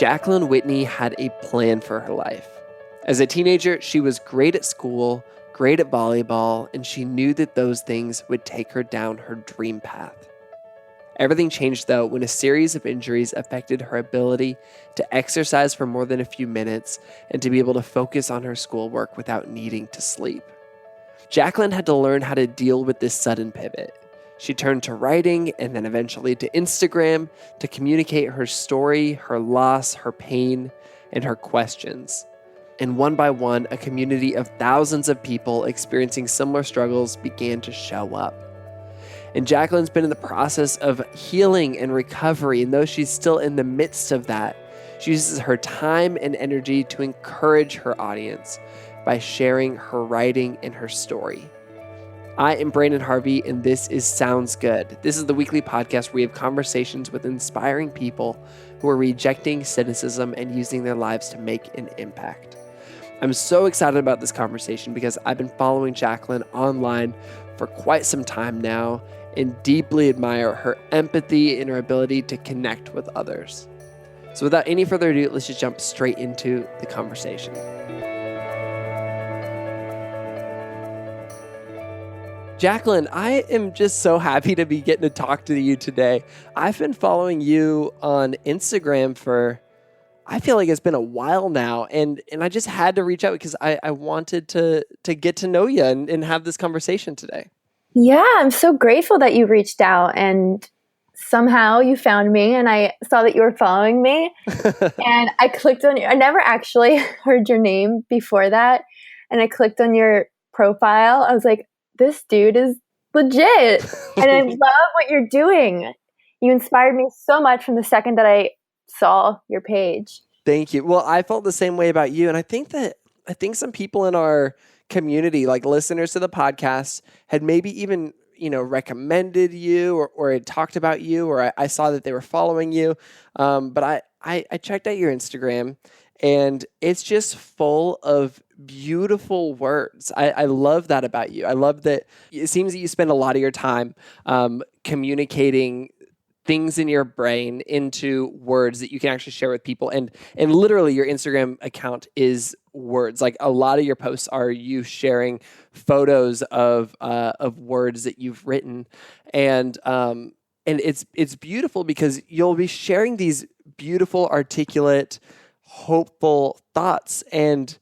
Jacqueline Whitney had a plan for her life. As a teenager, she was great at school, great at volleyball, and she knew that those things would take her down her dream path. Everything changed, though, when a series of injuries affected her ability to exercise for more than a few minutes and to be able to focus on her schoolwork without needing to sleep. Jacqueline had to learn how to deal with this sudden pivot. She turned to writing and then eventually to Instagram to communicate her story, her loss, her pain, and her questions. And one by one, a community of thousands of people experiencing similar struggles began to show up. And Jacqueline's been in the process of healing and recovery, and though she's still in the midst of that, she uses her time and energy to encourage her audience by sharing her writing and her story. I am Branden Harvey, and this is Sounds Good. This is the weekly podcast where we have conversations with inspiring people who are rejecting cynicism and using their lives to make an impact. I'm so excited about this conversation because I've been following Jacqueline online for quite some time now and deeply admire her empathy and her ability to connect with others. So without any further ado, let's just jump straight into the conversation. Jacqueline, I am just so happy to be getting to talk to you today. I've been following you on Instagram for, I feel like it's been a while now, and I just had to reach out because I wanted to get to know you and have this conversation today. Yeah, I'm so grateful that you reached out and somehow you found me and I saw that you were following me and I clicked on I never actually heard your name before that, and I clicked on your profile. I was like, this dude is legit. And I love what you're doing. You inspired me so much from the second that I saw your page. Thank you. Well, I felt the same way about you. And I think some people in our community, like listeners to the podcast, had maybe even, recommended you or had talked about you, or I saw that they were following you. But I checked out your Instagram, and it's just full of beautiful words. I love that about you. I love that it seems that you spend a lot of your time communicating things in your brain into words that you can actually share with people. And literally your Instagram account is words. Like a lot of your posts are you sharing photos of words that you've written. And it's beautiful because you'll be sharing these beautiful, articulate, hopeful thoughts, and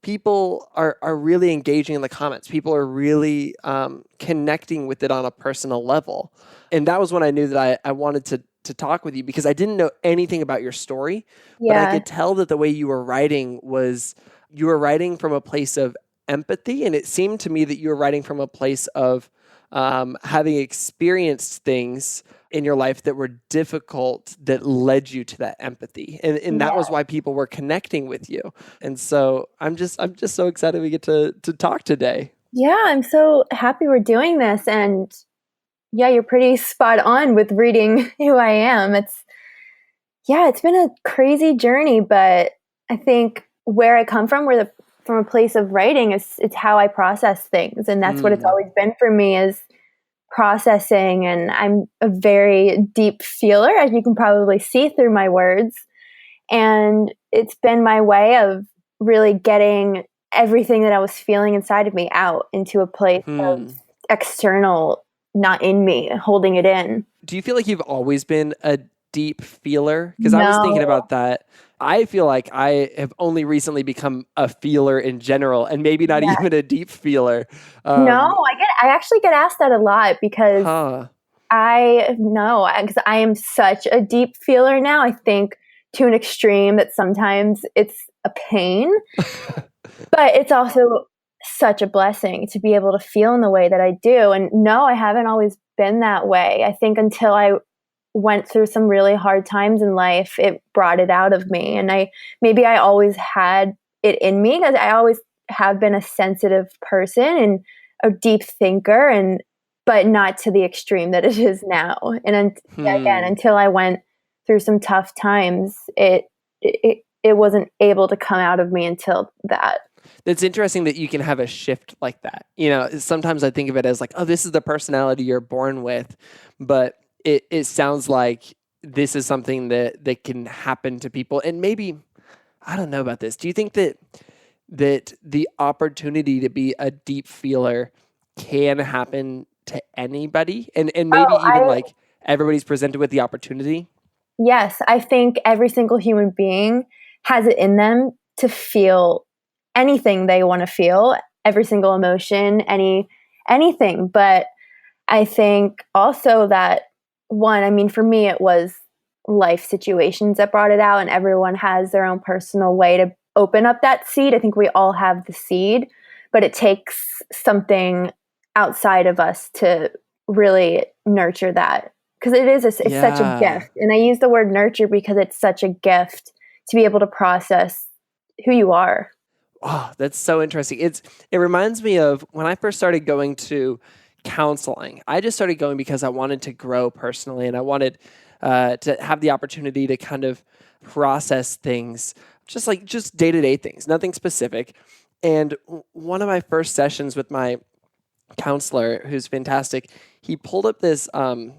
people are really engaging in the comments. People are really connecting with it on a personal level. And that was when I knew that I wanted to talk with you, because I didn't know anything about your story, but I could tell that the way you were writing was you were writing from a place of empathy. And it seemed to me that you were writing from a place of having experienced things in your life that were difficult that led you to that empathy. And that was why people were connecting with you. And so I'm just so excited we get to talk today. Yeah, I'm so happy we're doing this. And yeah, you're pretty spot on with reading who I am. It's been a crazy journey, but I think where I come from, from a place of writing, it's how I process things. And that's what it's always been for me, is processing. And I'm a very deep feeler, as you can probably see through my words. And it's been my way of really getting everything that I was feeling inside of me out into a place of external, not in me, holding it in. Do you feel like you've always been a deep feeler? Because I was thinking about that. I feel like I have only recently become a feeler in general, and maybe not even a deep feeler. No, I actually get asked that a lot, because I am such a deep feeler now. I think to an extreme that sometimes it's a pain, but it's also such a blessing to be able to feel in the way that I do. And no, I haven't always been that way. I think until I went through some really hard times in life, it brought it out of me. And I always had it in me, because I always have been a sensitive person and a deep thinker, but not to the extreme that it is now. And again, until I went through some tough times, it wasn't able to come out of me until that. It's interesting that you can have a shift like that. Sometimes I think of it as like, oh, this is the personality you're born with, but it sounds like this is something that can happen to people. And maybe, I don't know about this. Do you think that the opportunity to be a deep feeler can happen to anybody? And maybe Oh, even like everybody's presented with the opportunity? Yes, I think every single human being has it in them to feel anything they want to feel, every single emotion, anything. But I think also that one, I mean, for me, it was life situations that brought it out, and everyone has their own personal way to open up that seed. I think we all have the seed, but it takes something outside of us to really nurture that, because it's such a gift. And I use the word nurture because it's such a gift to be able to process who you are. Oh, that's so interesting. It reminds me of when I first started going to counseling. I just started going because I wanted to grow personally, and I wanted to have the opportunity to kind of process things, just day-to-day things, nothing specific. And one of my first sessions with my counselor, who's fantastic, he pulled up this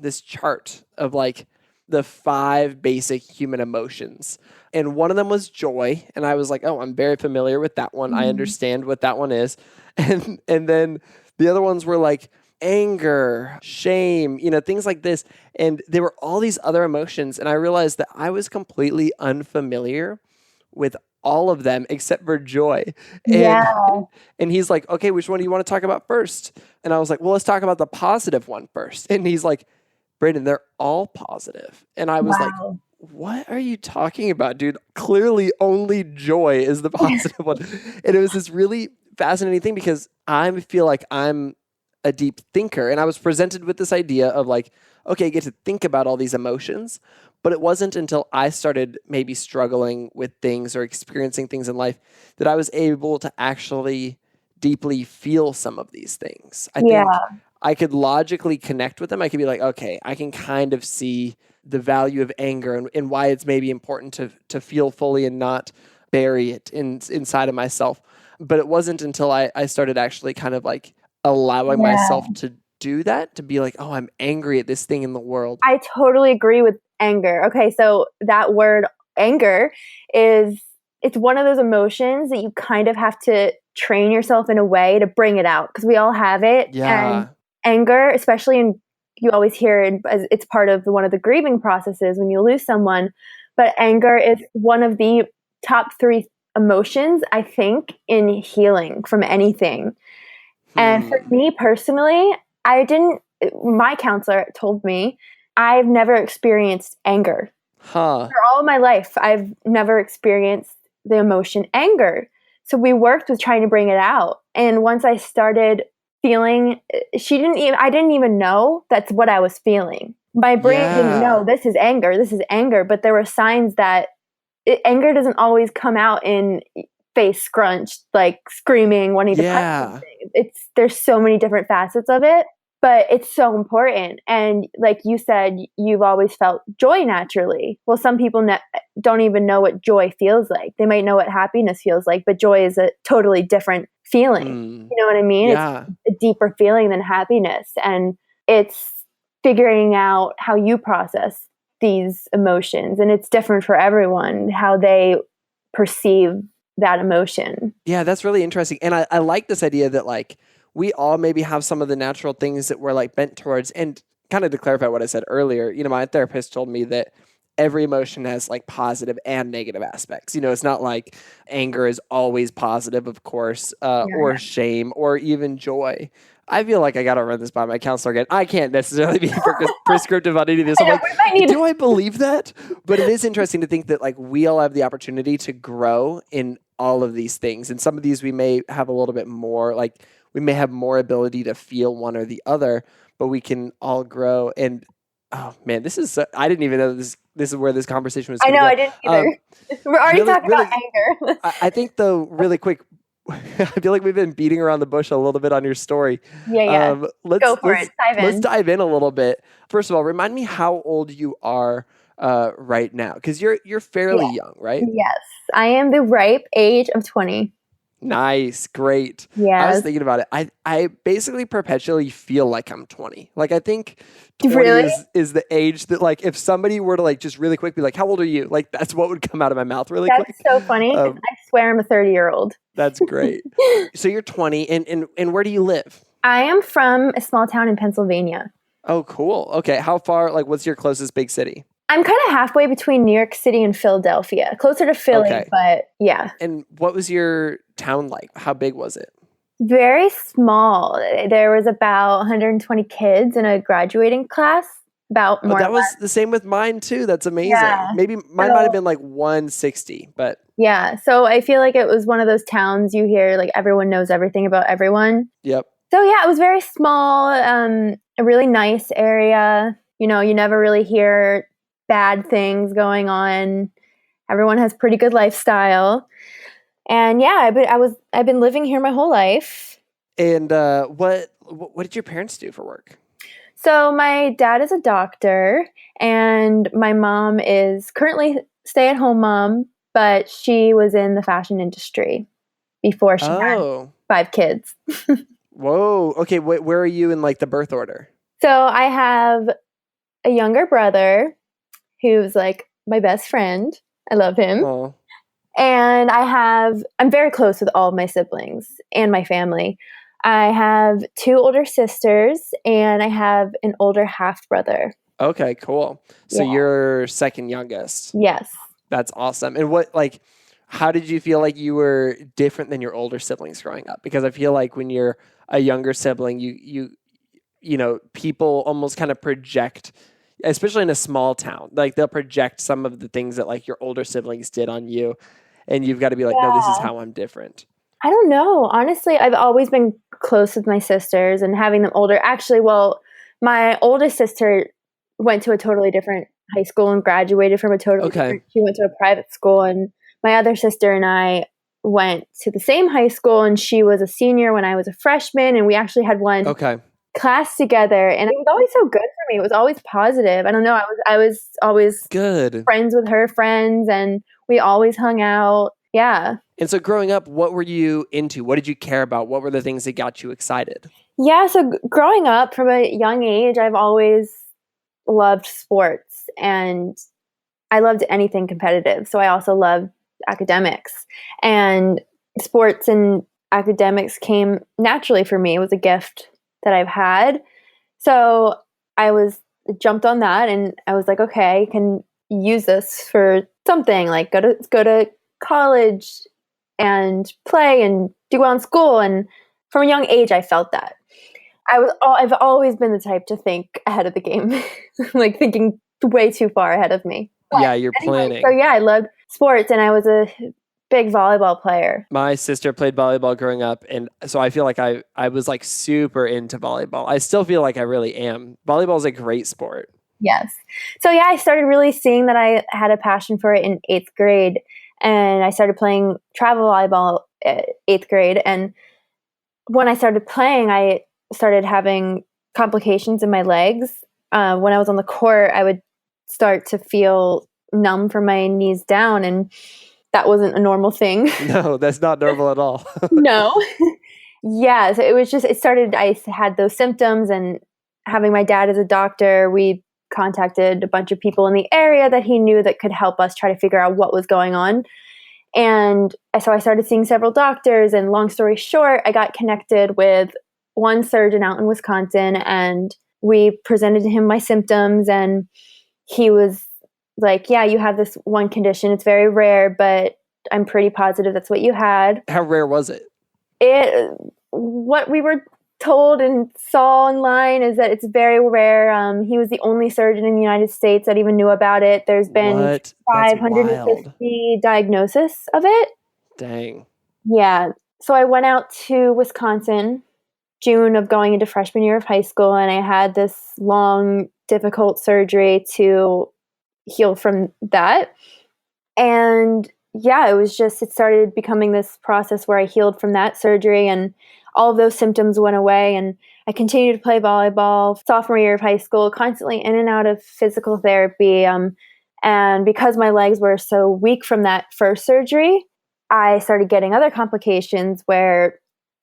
this chart of like the 5 basic human emotions. And one of them was joy. And I was like, oh, I'm very familiar with that one. I understand what that one is. And then the other ones were like anger, shame, things like this. And there were all these other emotions. And I realized that I was completely unfamiliar with all of them except for joy. And Yeah. and he's like, okay, which one do you want to talk about first? And I was like, well, let's talk about the positive one first. And he's like, Branden, they're all positive. And I was like, what are you talking about, dude? Clearly only joy is the positive one. And it was this really fascinating thing because I feel like I'm a deep thinker. And I was presented with this idea of like, okay, I get to think about all these emotions. But it wasn't until I started maybe struggling with things or experiencing things in life that I was able to actually deeply feel some of these things. I think I could logically connect with them. I could be like, okay, I can kind of see the value of anger and why it's maybe important to feel fully and not bury it inside of myself. But it wasn't until I started actually kind of like allowing myself to do that, to be like, oh, I'm angry at this thing in the world. I totally agree with anger. Okay, so that word anger it's one of those emotions that you kind of have to train yourself in a way to bring it out, because we all have it. Yeah. And anger, especially you always hear it as it's part of one of the grieving processes when you lose someone. But anger is one of the top 3 emotions, I think, in healing from anything. And for me personally, my counselor told me I've never experienced anger. For all of my life, I've never experienced the emotion anger. So we worked with trying to bring it out. And once I started feeling, I didn't even know that's what I was feeling. My brain didn't know this is anger. But there were signs that anger doesn't always come out in face scrunched, like screaming, wanting to punch something. There's so many different facets of it, but it's so important. And like you said, you've always felt joy naturally. Well, some people don't even know what joy feels like. They might know what happiness feels like, but joy is a totally different feeling. You know what I mean? It's a deeper feeling than happiness. And it's figuring out how you process these emotions. And it's different for everyone, how they perceive that emotion. Yeah, that's really interesting. And I like this idea that like we all maybe have some of the natural things that we're like bent towards. And kind of to clarify what I said earlier, my therapist told me that every emotion has like positive and negative aspects. It's not like anger is always positive, of course, or shame or even joy. I feel like I got to run this by my counselor again. I can't necessarily be prescriptive on any of this. I'm like, do I believe that? But it is interesting to think that like we all have the opportunity to grow in all of these things. And some of these we may have a little bit more, like we may have more ability to feel one or the other, but we can all grow. And oh man, I didn't even know this is where this conversation was. I know, I didn't either. We're already talking about anger. I think though, really quick, I feel like we've been beating around the bush a little bit on your story. Yeah. Go for it. Dive in. Let's dive in a little bit. First of all, remind me how old you are right now, because you're fairly young, right? Yes, I am the ripe age of 20. Nice. Great. I was Yes. thinking about it. I basically perpetually feel like I'm 20. Like I think 20 Really? is the age that like if somebody were to like just really quick be like, how old are you? Like that's what would come out of my mouth really That's quick. so funny. I swear I'm a 30-year-old. That's great. So you're 20 and where do you live? I am from a small town in Pennsylvania. Oh, cool. Okay. How far, like what's your closest big city? I'm kind of halfway between New York City and Philadelphia, closer to Philly, Okay. but yeah. And what was your town like? How big was it? Very small. There was about 120 kids in a graduating class, about more or That was less. the same with mine too. That's amazing. Yeah. Maybe mine might have been like 160, but Yeah. So I feel like it was one of those towns you hear like everyone knows everything about everyone. yep. So yeah, it was very small, a really nice area. You know, you never really hear bad things going on. Everyone has pretty good lifestyle. And yeah, I've been living here my whole life. And what did your parents do for work? So my dad is a doctor and my mom is currently stay-at-home mom, but she was in the fashion industry before she had 5 kids. Whoa. Okay, where are you in like the birth order? So I have a younger brother who's like my best friend. I love him. Oh. And I'm very close with all of my siblings and my family. I have 2 older sisters and I have an older half brother. Okay, cool. So you're second youngest. Yes. That's awesome. And how did you feel like you were different than your older siblings growing up? Because I feel like when you're a younger sibling, you know, people almost kind of project, especially in a small town, like they'll project some of the things that like your older siblings did on you. And you've got to be like, no, this is how I'm different. I don't know. Honestly, I've always been close with my sisters and having them older. Actually, well, my oldest sister went to a totally different high school and graduated from a totally different. She went to a private school, and my other sister and I went to the same high school, and she was a senior when I was a freshman, and we actually had one class together, and it was always so good for me. It was always positive. I don't know. I was always good friends with her friends, and we always hung out. Yeah. And so growing up, what were you into? What did you care about? What were the things that got you excited? Yeah, so growing up from a young age, I've always loved sports and I loved anything competitive. So I also loved academics, and sports and academics came naturally for me. It was a gift that I've had. So I jumped on that and I was like, okay, I can use this for something, like go to college and play and do well in school. And from a young age, I felt that. I've always been the type to think ahead of the game, like thinking way too far ahead of me. But yeah, you're planning. So yeah, I loved sports and I was a big volleyball player. My sister played volleyball growing up, and so I feel like I was like super into volleyball. I still feel like I really am. Volleyball is a great sport. Yes. So yeah, I started really seeing that I had a passion for it in 8th grade, and I started playing travel volleyball at 8th grade. And when I started playing, I started having complications in my legs. When I was on the court, I would start to feel numb from my knees down, and that wasn't a normal thing. No, that's not normal at all. No. Yeah, so I had those symptoms, and having my dad as a doctor, we contacted a bunch of people in the area that he knew that could help us try to figure out what was going on. And so I started seeing several doctors, and long story short, I got connected with one surgeon out in Wisconsin, and we presented to him my symptoms, and he was like, yeah, you have this one condition. It's very rare, but I'm pretty positive that's what you had. How rare was it? What we were told and saw online is that it's very rare. He was the only surgeon in the United States that even knew about it. There's been 550 diagnoses of it. Dang. Yeah. So I went out to Wisconsin, June of going into freshman year of high school, and I had this long, difficult surgery to heal from that. And yeah, it started becoming this process where I healed from that surgery, and all of those symptoms went away. And I continued to play volleyball sophomore year of high school, constantly in and out of physical therapy. And because my legs were so weak from that first surgery, I started getting other complications where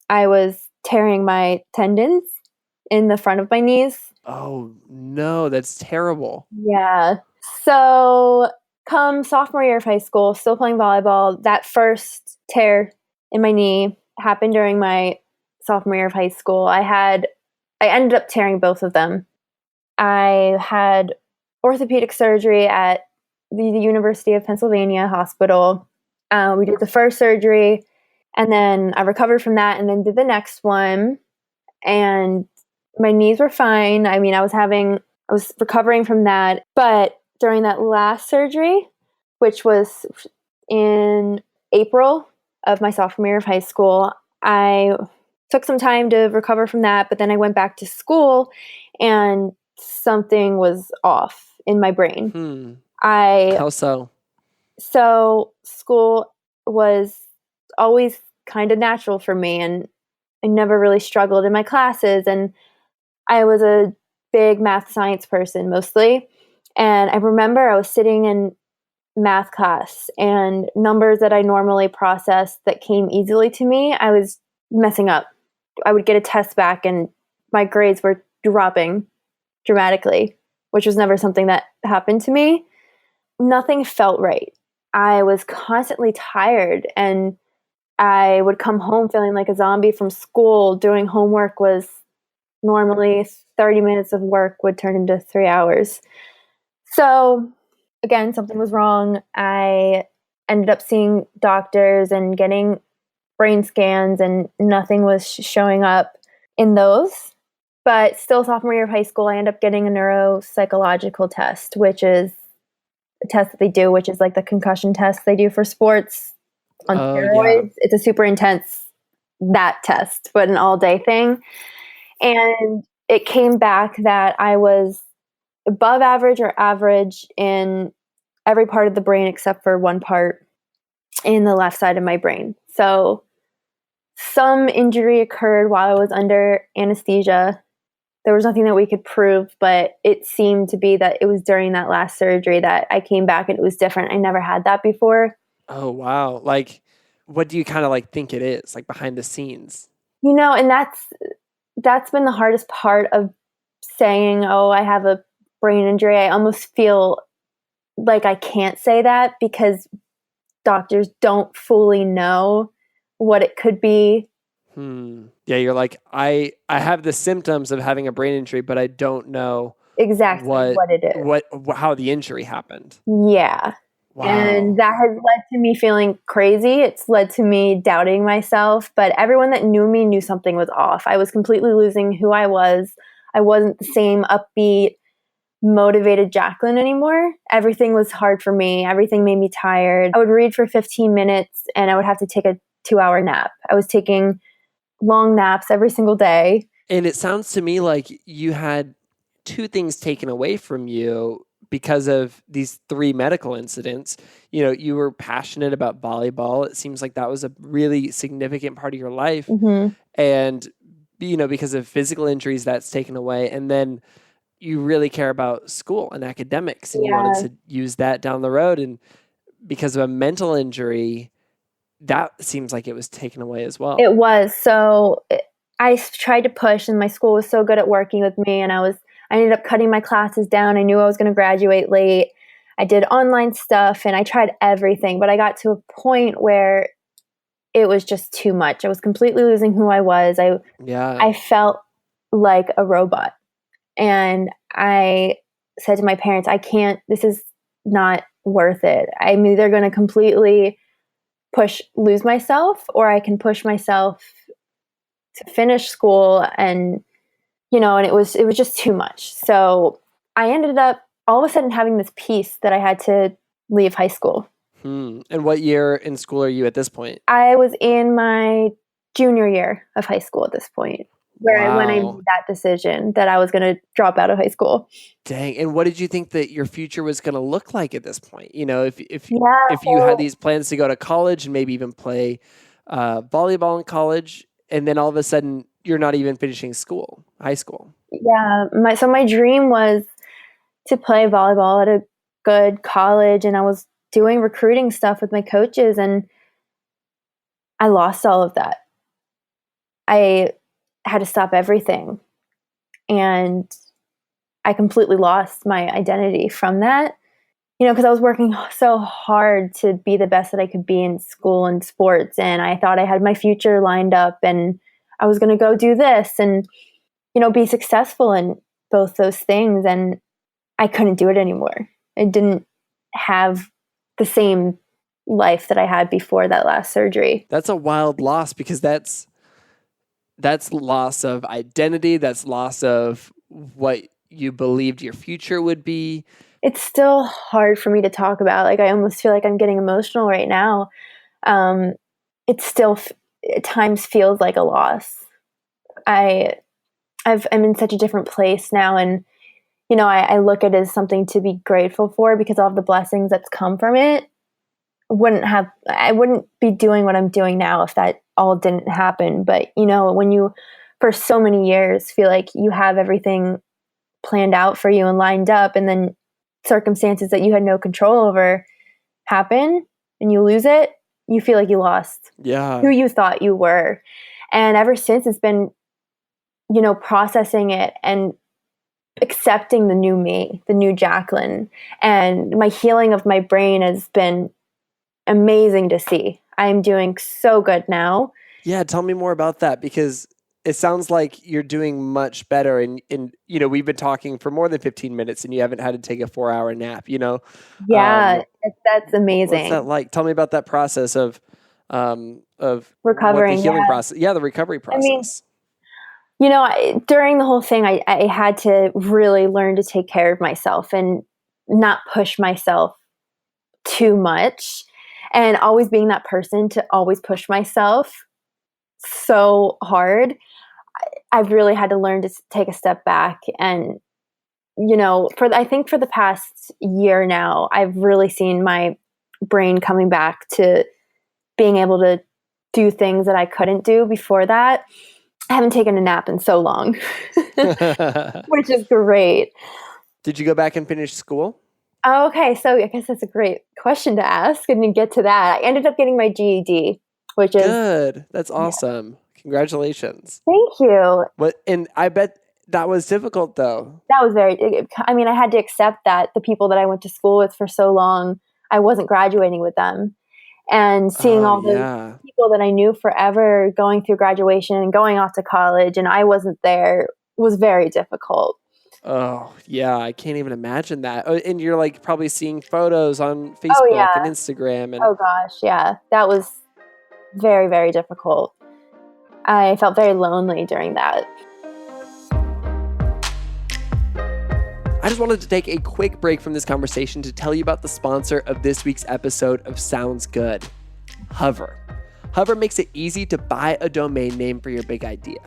I was tearing my tendons in the front of my knees. Oh, no, that's terrible. Yeah. So come sophomore year of high school, still playing volleyball, that first tear in my knee happened during my sophomore year of high school. I ended up tearing both of them. I had orthopedic surgery at the University of Pennsylvania hospital. We did the first surgery, and then I recovered from that and then did the next one. And my knees were fine. I mean, I was recovering from that. But during that last surgery, which was in April of my sophomore year of high school, I took some time to recover from that. But then I went back to school and something was off in my brain. How so? So school was always kind of natural for me, and I never really struggled in my classes, and I was a big math science person mostly. And I remember I was sitting in math class and numbers that I normally processed that came easily to me, I was messing up. I would get a test back and my grades were dropping dramatically, which was never something that happened to me. Nothing felt right. I was constantly tired, and I would come home feeling like a zombie from school. Doing homework was normally 30 minutes of work would turn into 3 hours. So again, something was wrong. I ended up seeing doctors and getting brain scans, and nothing was showing up in those. But still, sophomore year of high school, I ended up getting a neuropsychological test, which is a test that they do, which is like the concussion test they do for sports on steroids. Yeah. It's a super intense that test, but an all-day thing. And it came back that I was above average or average in every part of the brain except for one part in the left side of my brain. So some injury occurred while I was under anesthesia. There was nothing that we could prove, but it seemed to be that it was during that last surgery that I came back and it was different. I never had that before. Oh, wow. Like, what do you kind of like think it is, like behind the scenes? You know, and that's been the hardest part of saying, oh, I have a brain injury. I almost feel like I can't say that because doctors don't fully know what it could be. Yeah, you're like, I have the symptoms of having a brain injury, but I don't know exactly what it is. How the injury happened. Yeah. Wow. And that has led to me feeling crazy. It's led to me doubting myself, but everyone that knew me knew something was off. I was completely losing who I was. I wasn't the same upbeat, motivated Jacqueline anymore. Everything was hard for me. Everything made me tired. I would read for 15 minutes and I would have to take a 2-hour nap. I was taking long naps every single day. And it sounds to me like you had two things taken away from you because of these 3 medical incidents. You know, you were passionate about volleyball. It seems like that was a really significant part of your life. Mm-hmm. And, you know, because of physical injuries, that's taken away. And then you really care about school and academics, and you wanted to use that down the road. And because of a mental injury, that seems like it was taken away as well. It was. So I tried to push, and my school was so good at working with me, and I ended up cutting my classes down. I knew I was going to graduate late. I did online stuff and I tried everything, but I got to a point where it was just too much. I was completely losing who I was. I felt like a robot. And I said to my parents, this is not worth it. I'm either going to completely lose myself, or I can push myself to finish school. And, you know, and it was just too much. So I ended up all of a sudden having this peace that I had to leave high school. And what year in school are you at this point? I was in my junior year of high school at this point. When I made that decision that I was going to drop out of high school. Dang. And what did you think that your future was going to look like at this point? You know, if you had these plans to go to college and maybe even play volleyball in college, and then all of a sudden you're not even finishing high school. Yeah. My dream was to play volleyball at a good college, and I was doing recruiting stuff with my coaches, and I lost all of that. I had to stop everything. And I completely lost my identity from that, because I was working so hard to be the best that I could be in school and sports. And I thought I had my future lined up and I was going to go do this and, be successful in both those things. And I couldn't do it anymore. I didn't have the same life that I had before that last surgery. That's a wild loss, because that's loss of identity. That's loss of what you believed your future would be. It's still hard for me to talk about. Like, I almost feel like I'm getting emotional right now. It still at times feels like a loss. I'm in such a different place now, and I look at it as something to be grateful for, because all of the blessings that's come from it I wouldn't be doing what I'm doing now if that all didn't happen. But when you for so many years feel like you have everything planned out for you and lined up, and then circumstances that you had no control over happen and you lose it, you feel like you lost who you thought you were. And ever since, it's been, processing it and accepting the new me, the new Jacqueline. And my healing of my brain has been amazing to see. I'm doing so good now. Yeah, tell me more about that, because it sounds like you're doing much better. And we've been talking for more than 15 minutes and you haven't had to take a 4-hour nap, Yeah, that's amazing. What's that like? Tell me about that process of recovering. What the healing process. Yeah, the recovery process. During the whole thing, I had to really learn to take care of myself and not push myself too much, and always being that person to always push myself so hard. I've really had to learn to take a step back. And, I think for the past year now, I've really seen my brain coming back to being able to do things that I couldn't do before that. I haven't taken a nap in so long, which is great. Did you go back and finish school? Okay, so I guess that's a great question to ask, and to get to that, I ended up getting my GED, which is good. That's awesome. Yeah. Congratulations. Thank you. And I bet that was difficult, though. That was I had to accept that the people that I went to school with for so long, I wasn't graduating with them. And seeing all the people that I knew forever going through graduation and going off to college, and I wasn't there, was very difficult. Oh, yeah. I can't even imagine that. And you're like probably seeing photos on Facebook and Instagram. And oh, gosh. Yeah. That was very, very difficult. I felt very lonely during that. I just wanted to take a quick break from this conversation to tell you about the sponsor of this week's episode of Sounds Good, Hover. Hover makes it easy to buy a domain name for your big idea.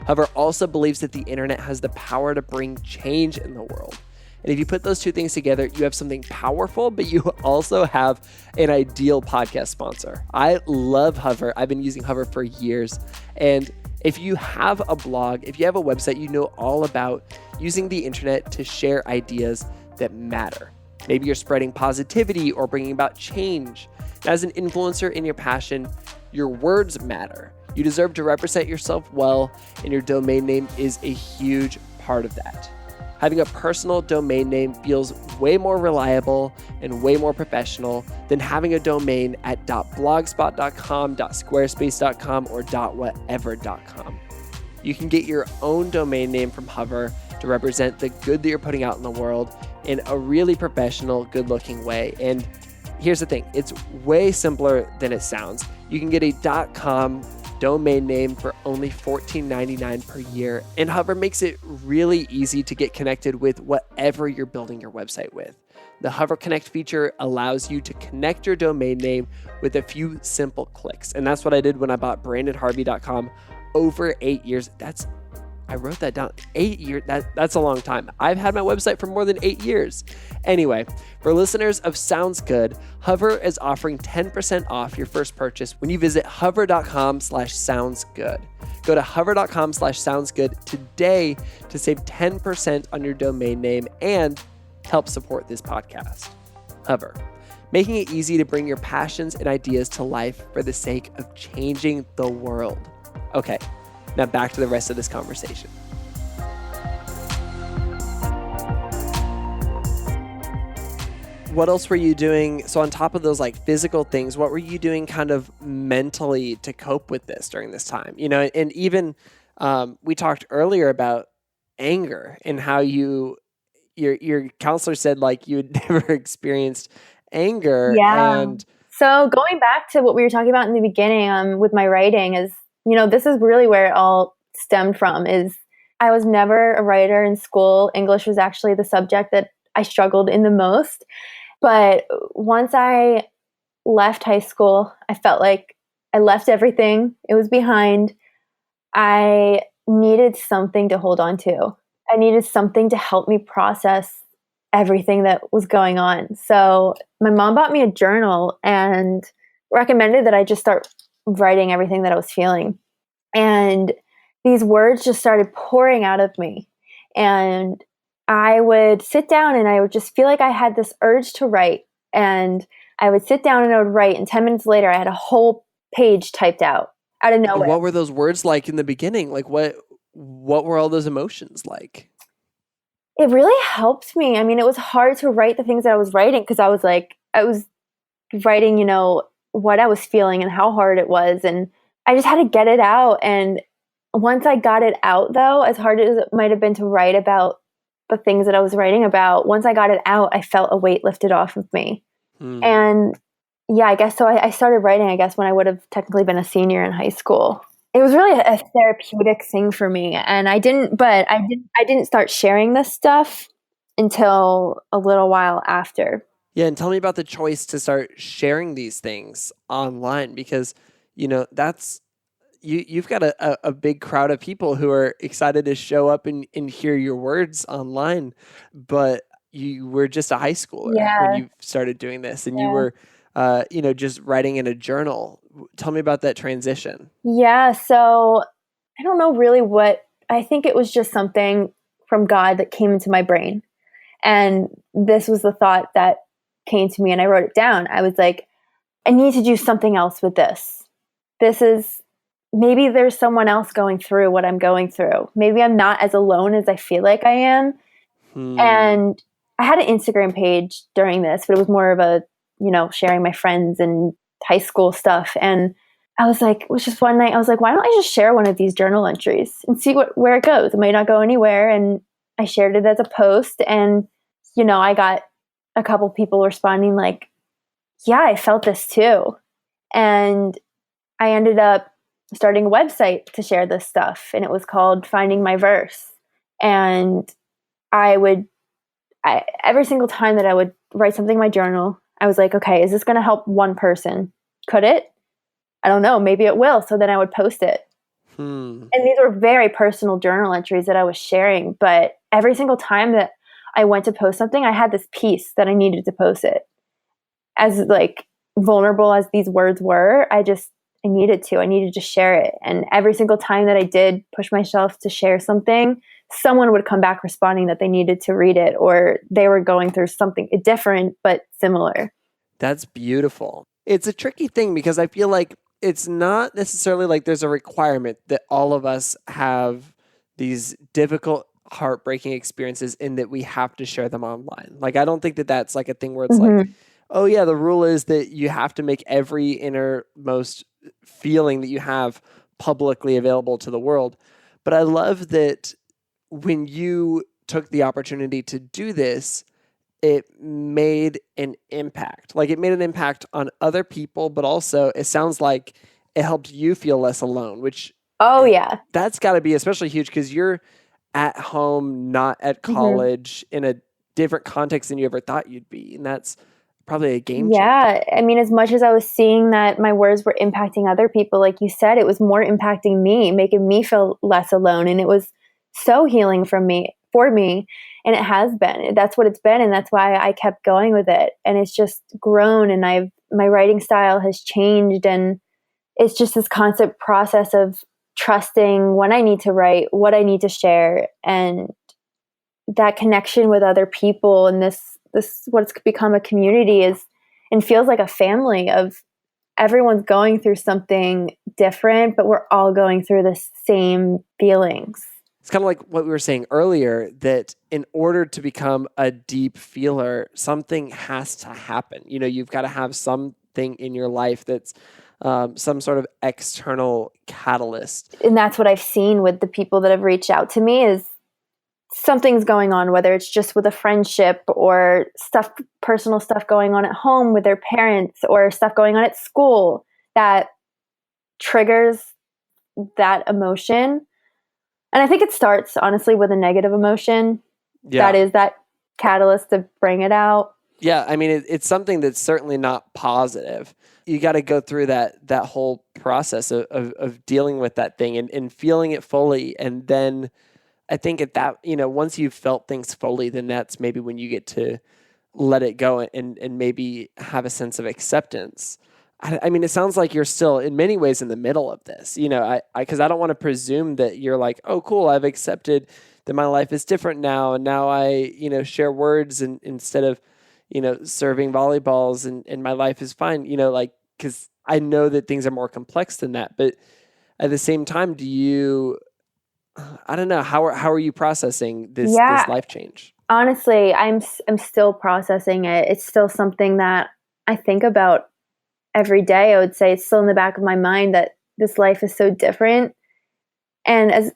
Hover also believes that the internet has the power to bring change in the world. And if you put those two things together, you have something powerful, but you also have an ideal podcast sponsor. I love Hover. I've been using Hover for years. And if you have a blog, if you have a website, you know all about using the internet to share ideas that matter. Maybe you're spreading positivity or bringing about change. As an influencer in your passion, your words matter. You deserve to represent yourself well, and your domain name is a huge part of that. Having a personal domain name feels way more reliable and way more professional than having a domain at .blogspot.com, .squarespace.com, or .whatever.com. You can get your own domain name from Hover to represent the good that you're putting out in the world in a really professional, good-looking way. And here's the thing, it's way simpler than it sounds. You can get a .com domain name for only $14.99 per year, and Hover makes it really easy to get connected with whatever you're building your website with. The Hover Connect feature allows you to connect your domain name with a few simple clicks, and that's what I did when I bought brandonharvey.com over 8 years. I wrote that down. 8 years, that's a long time. I've had my website for more than 8 years. Anyway, for listeners of Sounds Good, Hover is offering 10% off your first purchase when you visit hover.com/soundsgood. Go to hover.com/soundsgood today to save 10% on your domain name and help support this podcast. Hover, making it easy to bring your passions and ideas to life for the sake of changing the world. Okay, now back to the rest of this conversation. What else were you doing? So on top of those like physical things, what were you doing kind of mentally to cope with this during this time? You know, and even we talked earlier about anger and how your counselor said like you had never experienced anger. Yeah. And so going back to what we were talking about in the beginning with my writing is, you know, this is really where it all stemmed from. Is I was never a writer in school. English was actually the subject that I struggled in the most. But once I left high school, I felt like I left everything. It was behind. I needed something to hold on to. I needed something to help me process everything that was going on. So my mom bought me a journal and recommended that I just start writing everything that I was feeling. And these words just started pouring out of me. And I would sit down and I would just feel like I had this urge to write. And I would sit down and I would write. And 10 minutes later, I had a whole page typed out of nowhere. What were those words like in the beginning? Like what were all those emotions like? It really helped me. I mean, it was hard to write the things that I was writing because I was writing, you know, what I was feeling and how hard it was. And I just had to get it out. And once I got it out, though, as hard as it might have been to write about the things that I was writing about, once I got it out, I felt a weight lifted off of me. And yeah, I guess so. I started writing, I guess, when I would have technically been a senior in high school. It was really a therapeutic thing for me. And I didn't start sharing this stuff until a little while after. Yeah. And tell me about the choice to start sharing these things online, because, you know, that's, you've got a big crowd of people who are excited to show up and hear your words online, but you were just a high schooler when you started doing this, and you were, you know, just writing in a journal. Tell me about that transition. Yeah. So I don't know really I think it was just something from God that came into my brain. And this was the thought that came to me, and I wrote it down. I was like, I need to do something else with this. Maybe there's someone else going through what I'm going through. Maybe I'm not as alone as I feel like I am. And I had an Instagram page during this, but it was more of a, you know, sharing my friends and high school stuff. And I was like, it was just one night, I was like, why don't I just share one of these journal entries and see where it goes? It might not go anywhere. And I shared it as a post, and, you know, I got a couple people responding like, yeah, I felt this too. And I ended up starting a website to share this stuff, and it was called Finding My Verse. And every single time that I would write something in my journal, I was like, okay, is this going to help one person? Could it? I don't know. Maybe it will. So then I would post it. And these were very personal journal entries that I was sharing. But every single time that I went to post something, I had this piece that I needed to post it. As like vulnerable as these words were, I needed to share it. And every single time that I did push myself to share something, someone would come back responding that they needed to read it, or they were going through something different but similar. That's beautiful. It's a tricky thing because I feel like it's not necessarily like there's a requirement that all of us have these difficult, heartbreaking experiences and that we have to share them online. Like, I don't think that that's like a thing where it's like, oh yeah, the rule is that you have to make every innermost feeling that you have publicly available to the world. But I love that when you took the opportunity to do this, it made an impact. Like, it made an impact on other people, but also it sounds like it helped you feel less alone, which that's got to be especially huge because you're at home, not at college, in a different context than you ever thought you'd be. And that's probably a game changer. Yeah. I mean, as much as I was seeing that my words were impacting other people, like you said, it was more impacting me, making me feel less alone. And it was so healing for me. And it has been. That's what it's been. And that's why I kept going with it. And it's just grown, and my writing style has changed. And it's just this constant process of trusting when I need to write, what I need to share, and that connection with other people. And this what's become a community is and feels like a family of everyone's going through something different, but we're all going through the same feelings. It's kind of like what we were saying earlier, that in order to become a deep feeler, something has to happen. You've got to have something in your life that's some sort of external catalyst. And that's what I've seen with the people that have reached out to me, is something's going on, whether it's just with a friendship or personal stuff going on at home with their parents, or stuff going on at school that triggers that emotion. And I think it starts, honestly, with a negative emotion. Yeah. That is that catalyst to bring it out. Yeah, I mean, it's something that's certainly not positive. You got to go through that whole process of dealing with that thing and feeling it fully. And then I think at that, once you've felt things fully, then that's maybe when you get to let it go and maybe have a sense of acceptance. I mean, it sounds like you're still in many ways in the middle of this, because I don't want to presume that you're like, oh, cool, I've accepted that my life is different now. And now I, share words instead of, serving volleyballs and my life is fine, because I know that things are more complex than that. But at the same time, I don't know, how are you processing this life change? Honestly, I'm still processing it. It's still something that I think about every day. I would say it's still in the back of my mind that this life is so different. And as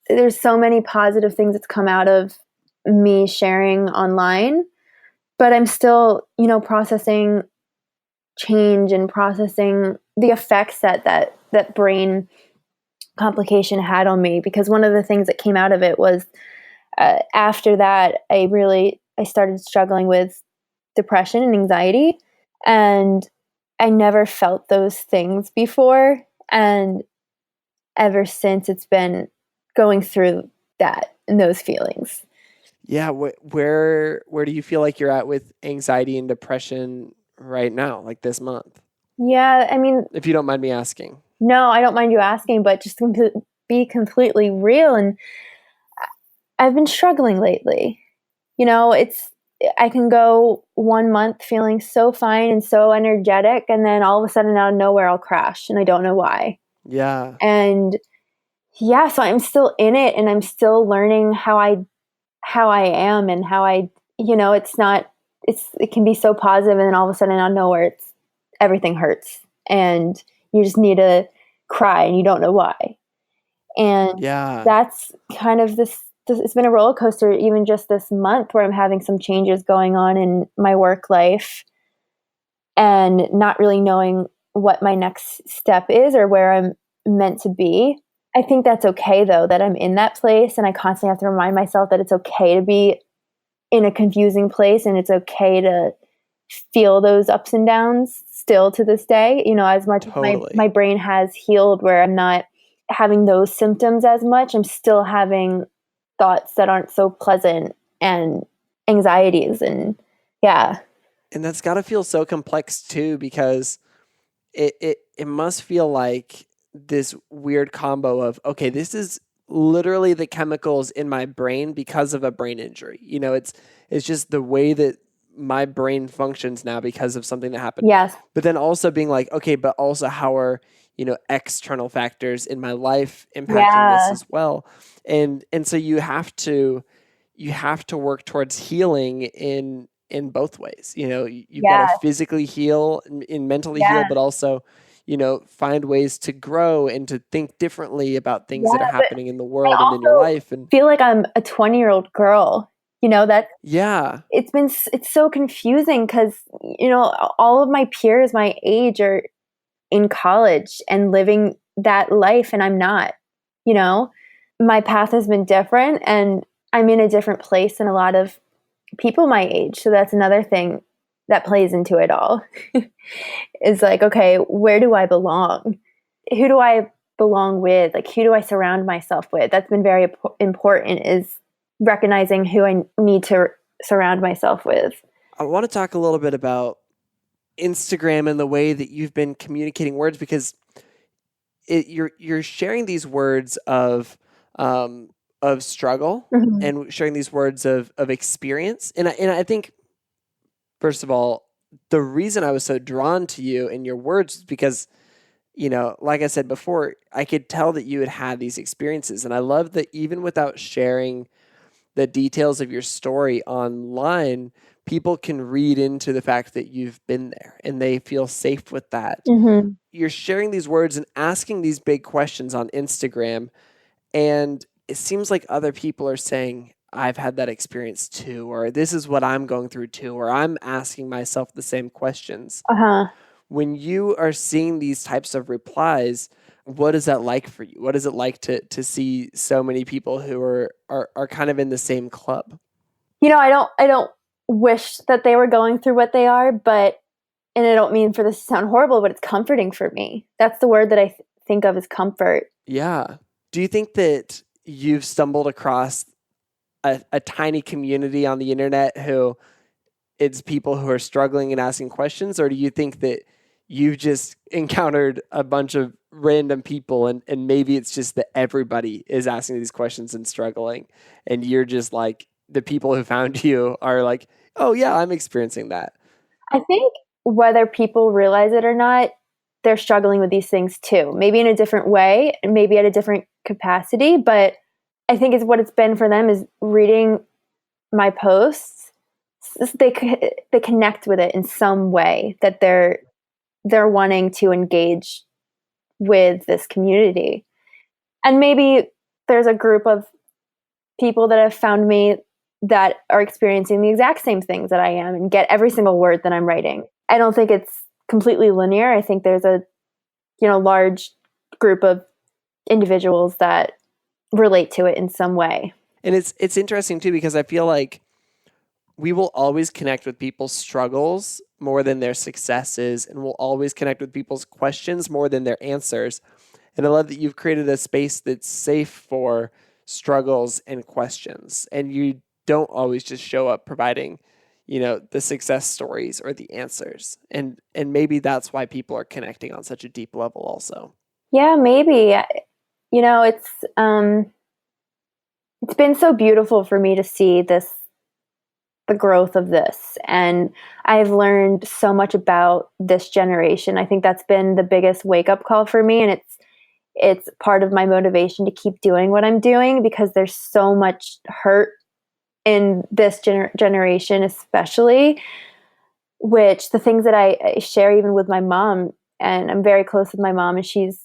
there's so many positive things that's come out of me sharing online, but I'm still, processing change and processing the effects that brain complication had on me. Because one of the things that came out of it was after that, I started struggling with depression and anxiety, and I never felt those things before. And ever since, it's been going through that and those feelings. Yeah. Where do you feel like you're at with anxiety and depression right now, like this month? Yeah. I mean, if you don't mind me asking. No, I don't mind you asking, but just to be completely real. And I've been struggling lately. I can go 1 month feeling so fine and so energetic, and then all of a sudden out of nowhere I'll crash and I don't know why. Yeah. And yeah, so I'm still in it, and I'm still learning how I am and how it can be so positive, and then all of a sudden out of nowhere everything hurts and you just need to cry and you don't know why. And that's kind of this, it's been a roller coaster even just this month, where I'm having some changes going on in my work life and not really knowing what my next step is or where I'm meant to be. I think that's okay, though, that I'm in that place, and I constantly have to remind myself that it's okay to be in a confusing place, and it's okay to feel those ups and downs still to this day. As much as my brain has healed, where I'm not having those symptoms as much, I'm still having thoughts that aren't so pleasant and anxieties, and yeah. And that's got to feel so complex too, because it must feel like this weird combo of, okay, this is literally the chemicals in my brain because of a brain injury. It's just the way that my brain functions now because of something that happened. Yes. But then also being like, okay, but also how are, external factors in my life impacting this as well? And so you have to work towards healing in both ways. You've got to physically heal and mentally heal, but also, find ways to grow and to think differently about things that are happening in the world and in your life. And feel like I'm a 20-year-old girl. It's so confusing because, all of my peers my age are in college and living that life, and I'm not. My path has been different, and I'm in a different place than a lot of people my age. So that's another thing that plays into it all. Is like, okay, where do I belong? Who do I belong with? Like, who do I surround myself with? That's been very important, is recognizing who I need to surround myself with. I want to talk a little bit about Instagram and the way that you've been communicating words, because you're sharing these words of struggle, mm-hmm. and sharing these words of experience. And I think, first of all, the reason I was so drawn to you and your words is because, like I said before, I could tell that you had had these experiences. And I love that even without sharing the details of your story online, people can read into the fact that you've been there and they feel safe with that. Mm-hmm. You're sharing these words and asking these big questions on Instagram. And it seems like other people are saying, I've had that experience too, or this is what I'm going through too, or I'm asking myself the same questions. Uh-huh. When you are seeing these types of replies, what is that like for you? What is it like to see so many people who are kind of in the same club? I don't wish that they were going through what they are, and I don't mean for this to sound horrible, but it's comforting for me. That's the word that I think of as comfort. Yeah. Do you think that you've stumbled across a tiny community on the internet who it's people who are struggling and asking questions, or do you think that you've just encountered a bunch of random people and maybe it's just that everybody is asking these questions and struggling, and you're just like the people who found you are like, oh yeah, I'm experiencing that? I think whether people realize it or not, they're struggling with these things too. Maybe in a different way, and maybe at a different capacity, but I think it's what it's been for them is reading my posts. They connect with it in some way that they're wanting to engage with this community. And maybe there's a group of people that have found me that are experiencing the exact same things that I am and get every single word that I'm writing. I don't think it's completely linear. I think there's a large group of individuals that relate to it in some way. And it's interesting too, because I feel like we will always connect with people's struggles more than their successes, and we'll always connect with people's questions more than their answers. And I love that you've created a space that's safe for struggles and questions, and you don't always just show up providing, the success stories or the answers. And maybe that's why people are connecting on such a deep level also. Yeah, maybe. It's been so beautiful for me to see the growth of this, and I've learned so much about this generation. I think that's been the biggest wake up call for me, and it's part of my motivation to keep doing what I'm doing, because there's so much hurt in this generation, especially, which the things that I share even with my mom, and I'm very close with my mom, and she's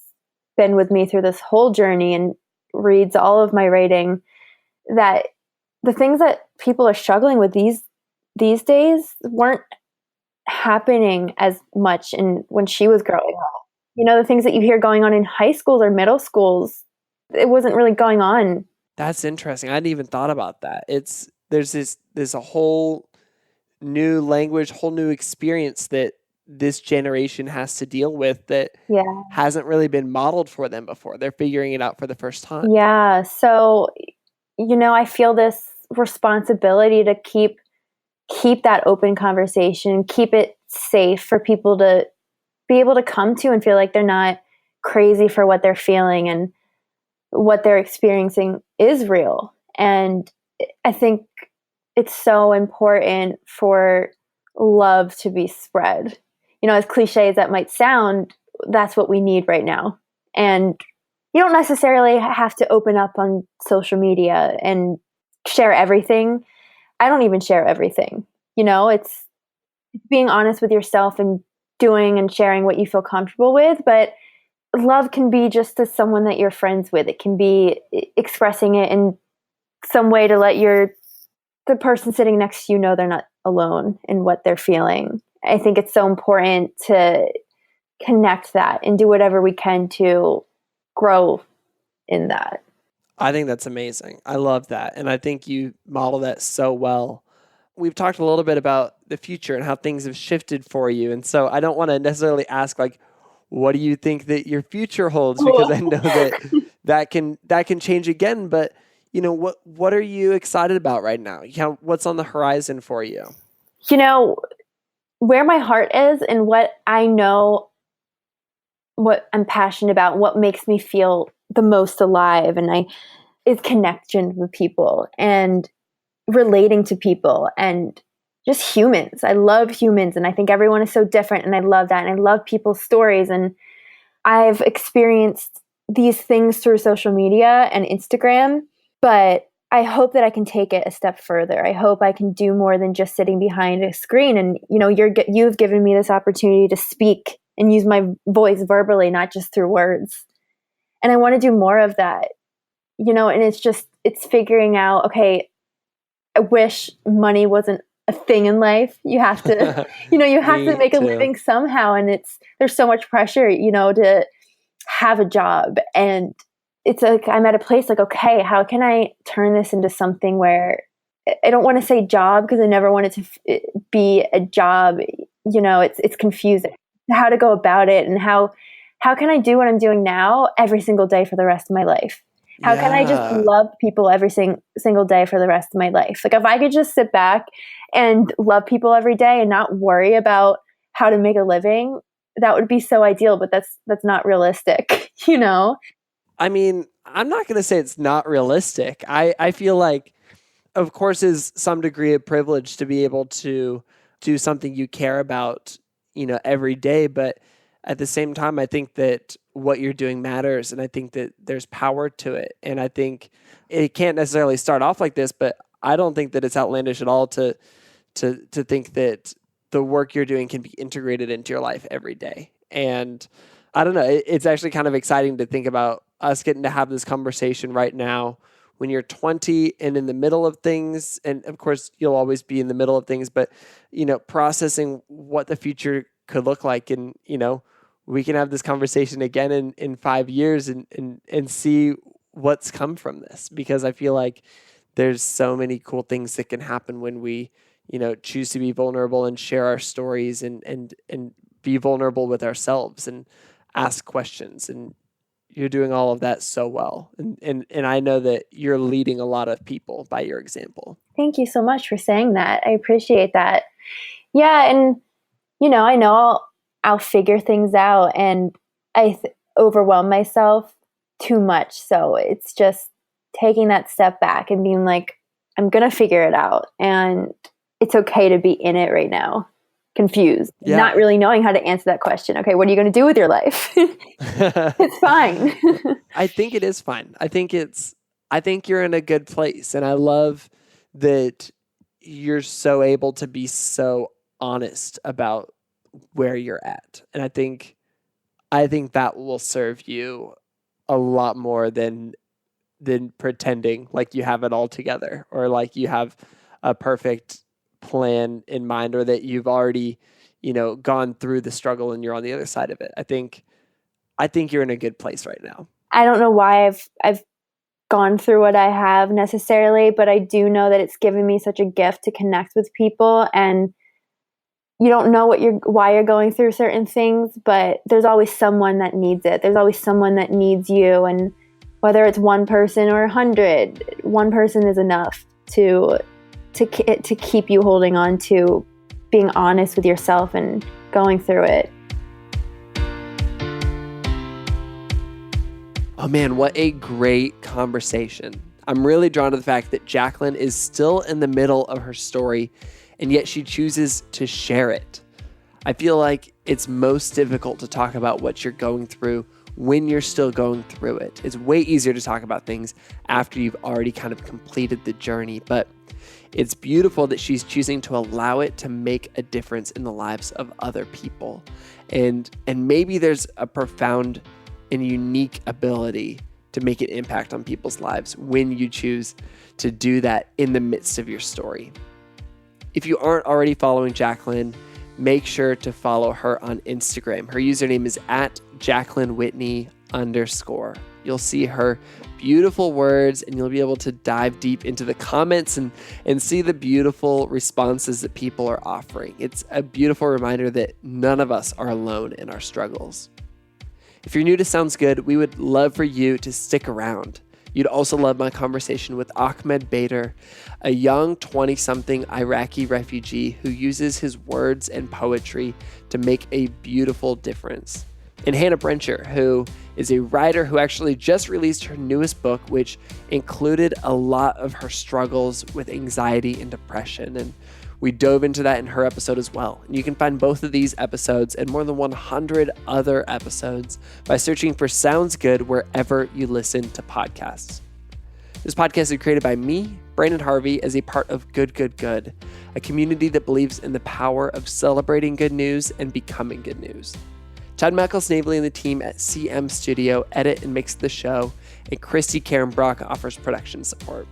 been with me through this whole journey and reads all of my writing, that the things that people are struggling with these days weren't happening as much when she was growing up. The things that you hear going on in high schools or middle schools, it wasn't really going on. That's interesting. I hadn't even thought about that. There's a whole new language, whole new experience that this generation has to deal with that hasn't really been modeled for them before. They're figuring it out for the first time. Yeah. So, I feel this responsibility to keep that open conversation, keep it safe for people to be able to come to and feel like they're not crazy for what they're feeling, and what they're experiencing is real. And I think it's so important for love to be spread. As cliche as that might sound, that's what we need right now. And you don't necessarily have to open up on social media and share everything. I don't even share everything. It's being honest with yourself and doing and sharing what you feel comfortable with. But love can be just as someone that you're friends with. It can be expressing it in some way to let the person sitting next to you know they're not alone in what they're feeling. I think it's so important to connect that and do whatever we can to grow in that. I think that's amazing. I love that. And I think you model that so well. We've talked a little bit about the future and how things have shifted for you. And so I don't want to necessarily ask what do you think that your future holds? Because I know that can change again. But what are you excited about right now? What's on the horizon for you? Where my heart is and what I know, what I'm passionate about, what makes me feel the most alive, is connection with people and relating to people and just humans. I love humans, and I think everyone is so different, and I love that, and I love people's stories. And I've experienced these things through social media and Instagram, but I hope that I can take it a step further. I hope I can do more than just sitting behind a screen. And, you've given me this opportunity to speak and use my voice verbally, not just through words. And I want to do more of that, and it's figuring out, okay, I wish money wasn't a thing in life. You have to, you have to make a living somehow. And there's so much pressure, to have a job. And it's like, I'm at a place like, okay, how can I turn this into something where I don't want to say job, because I never want it to be a job. It's confusing how to go about it, and how can I do what I'm doing now every single day for the rest of my life? How can I just love people every single day for the rest of my life? Like, if I could just sit back and love people every day and not worry about how to make a living, that would be so ideal, but that's not realistic, I mean, I'm not going to say it's not realistic. I feel like, of course, is some degree of privilege to be able to do something you care about, every day. But at the same time, I think that what you're doing matters, and I think that there's power to it. And I think it can't necessarily start off like this, but I don't think that it's outlandish at all to think that the work you're doing can be integrated into your life every day. And I don't know, it's actually kind of exciting to think about us getting to have this conversation right now when you're 20 and in the middle of things. And of course, you'll always be in the middle of things, but, processing what the future could look like. And, we can have this conversation again in 5 years and see what's come from this, because I feel like there's so many cool things that can happen when we, choose to be vulnerable and share our stories and be vulnerable with ourselves and ask questions. And you're doing all of that so well. And I know that you're leading a lot of people by your example. Thank you so much for saying that. I appreciate that. Yeah. And, I know I'll figure things out, and I overwhelm myself too much. So it's just taking that step back and being like, I'm going to figure it out. And it's okay to be in it right now, confused, not really knowing how to answer that question. Okay, what are you going to do with your life? It's fine. I think it is fine. I think you're in a good place. And I love that you're so able to be so honest about where you're at. And I think that will serve you a lot more than pretending like you have it all together, or like you have a perfect plan in mind, or that you've already, gone through the struggle and you're on the other side of it. I think you're in a good place right now. I don't know why I've gone through what I have necessarily, but I do know that it's given me such a gift to connect with people. And you don't know why you're going through certain things, but there's always someone that needs it. There's always someone that needs you. And whether it's one person or 100, one person is enough to keep you holding on to being honest with yourself and going through it. Oh man, what a great conversation. I'm really drawn to the fact that Jacqueline is still in the middle of her story, and yet she chooses to share it. I feel like it's most difficult to talk about what you're going through when you're still going through it. It's way easier to talk about things after you've already kind of completed the journey, but it's beautiful that she's choosing to allow it to make a difference in the lives of other people. And maybe there's a profound and unique ability to make an impact on people's lives when you choose to do that in the midst of your story. If you aren't already following Jacqueline, make sure to follow her on Instagram. Her username is @JacquelineWhitney_. You'll see her beautiful words, and you'll be able to dive deep into the comments and see the beautiful responses that people are offering. It's a beautiful reminder that none of us are alone in our struggles. If you're new to Sounds Good, we would love for you to stick around. You'd also love my conversation with Ahmed Bader, a young 20-something Iraqi refugee who uses his words and poetry to make a beautiful difference. And Hannah Brencher, who is a writer who actually just released her newest book, which included a lot of her struggles with anxiety and depression. And We dove into that in her episode as well. And you can find both of these episodes and more than 100 other episodes by searching for Sounds Good wherever you listen to podcasts. This podcast is created by me, Brandon Harvey, as a part of Good, Good, Good, a community that believes in the power of celebrating good news and becoming good news. Chad Michael-Snavely and the team at CM Studio edit and mix the show, and Christy Karen Brock offers production support.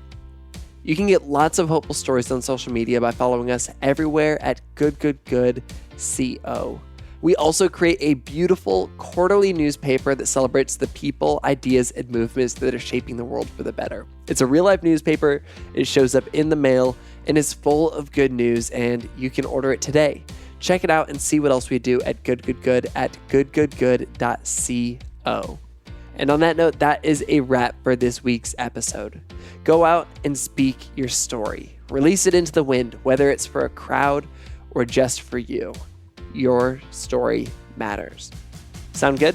You can get lots of hopeful stories on social media by following us everywhere at GoodGoodGoodCO. We also create a beautiful quarterly newspaper that celebrates the people, ideas, and movements that are shaping the world for the better. It's a real-life newspaper. It shows up in the mail and is full of good news, and you can order it today. Check it out and see what else we do at GoodGoodGood at goodgoodgood.co. And on that note, that is a wrap for this week's episode. Go out and speak your story. Release it into the wind, whether it's for a crowd or just for you. Your story matters. Sound good?